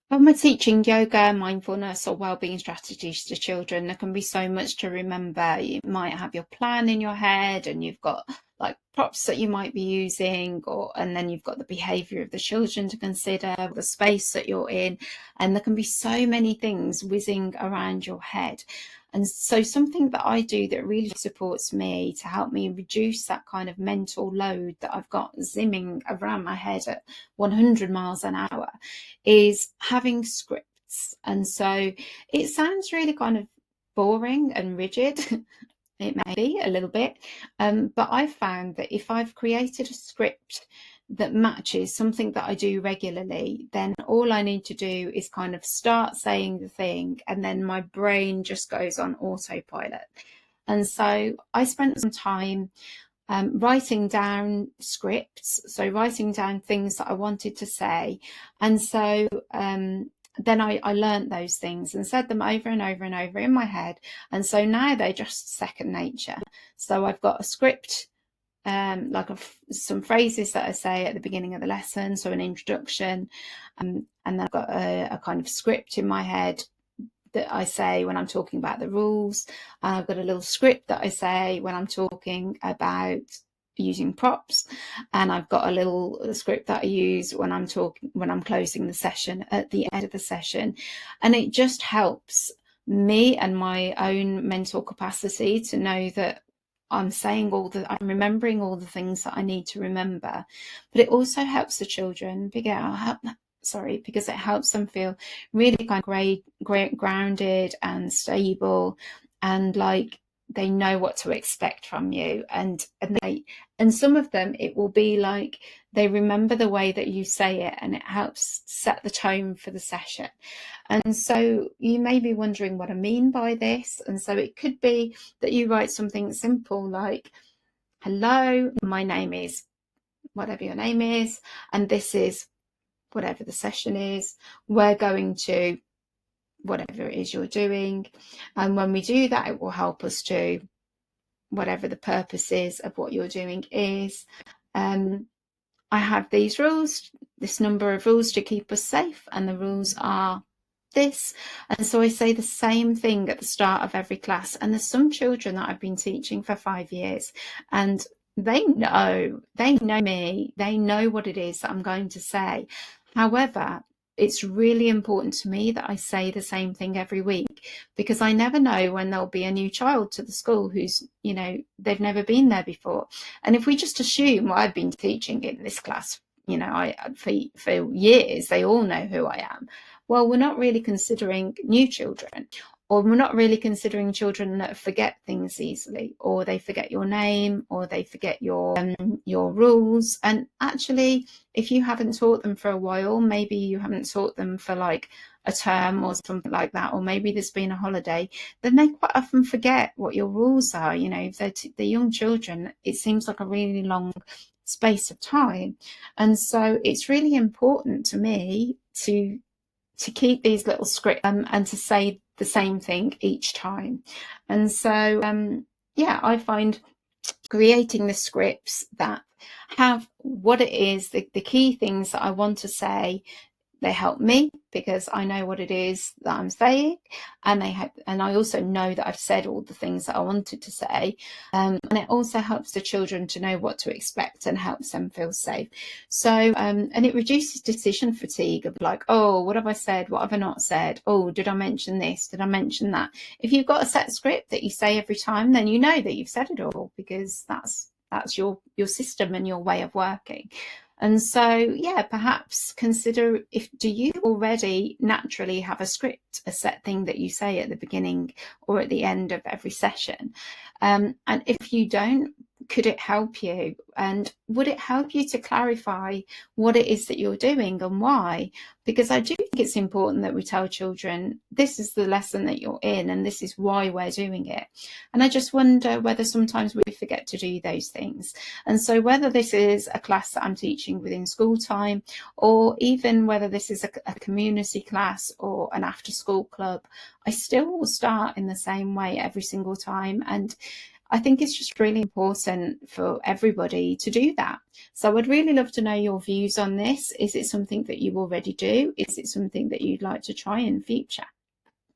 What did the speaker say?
When we're teaching yoga, mindfulness, or well-being strategies to children, there can be so much to remember. You might have your plan in your head, and you've got like props that you might be using, and then you've got the behavior of the children to consider, the space that you're in, and there can be so many things whizzing around your head. And so something that I do that really supports me to help me reduce that kind of mental load that I've got zimming around my head at 100 miles an hour is having scripts. And so it sounds really kind of boring and rigid. It may be a little bit, but I've found that if I've created a script that matches something that I do regularly, then all I need to do is kind of start saying the thing, and then my brain just goes on autopilot. And so I spent some time writing down scripts, so writing down things that I wanted to say. And so then I learnt those things and said them over and over and over in my head. And so now they're just second nature. So I've got a script, like some phrases that I say at the beginning of the lesson, so an introduction, and then I've got a kind of script in my head that I say when I'm talking about the rules. I've got a little script that I say when I'm talking about using props, and I've got a little script that I use when I'm closing the session at the end of the session. And it just helps me and my own mental capacity to know that I'm remembering all the things that I need to remember. But it also helps the children because it helps them feel really kind of grounded and stable, and like they know what to expect from you. And some of them, it will be like they remember the way that you say it, and it helps set the tone for the session. And so you may be wondering what I mean by this. And so it could be that you write something simple like, hello, my name is whatever your name is, and this is whatever the session is. We're going to whatever it is you're doing. And when we do that, it will help us to whatever the purpose is of what you're doing is. I have these rules, this number of rules to keep us safe, and the rules are this. And so I say the same thing at the start of every class. And there's some children that I've been teaching for 5 years, and they know me, they know what it is that I'm going to say. However, it's really important to me that I say the same thing every week, because I never know when there'll be a new child to the school who's, they've never been there before. And if we just assume, well, I've been teaching in this class, for years, they all know who I am. Well, we're not really considering new children, or we're not really considering children that forget things easily, or they forget your name, or they forget your rules. And actually, if you haven't taught them for a while, maybe you haven't taught them for like a term or something like that, or maybe there's been a holiday, then they quite often forget what your rules are. If they're young children, it seems like a really long space of time. And so it's really important to me to keep these little scripts, and to say the same thing each time. And so I find creating the scripts that have what it is, the key things that I want to say, they help me because I know what it is that I'm saying, and I also know that I've said all the things that I wanted to say, and it also helps the children to know what to expect and helps them feel safe. So and it reduces decision fatigue of like, oh, what have I said, what have I not said, oh, did I mention this, did I mention that? If you've got a set script that you say every time, then you know that you've said it all, because that's your system and your way of working. And so, perhaps consider, do you already naturally have a script, a set thing that you say at the beginning or at the end of every session? And if you don't, could it help you? And would it help you to clarify what it is that you're doing and why? Because I do think it's important that we tell children, this is the lesson that you're in and this is why we're doing it. And I just wonder whether sometimes we forget to do those things. And so whether this is a class that I'm teaching within school time, or even whether this is a community class or an after school club, I still will start in the same way every single time. And I think it's just really important for everybody to do that. So I'd really love to know your views on this. Is it something that you already do? Is it something that you'd like to try in future?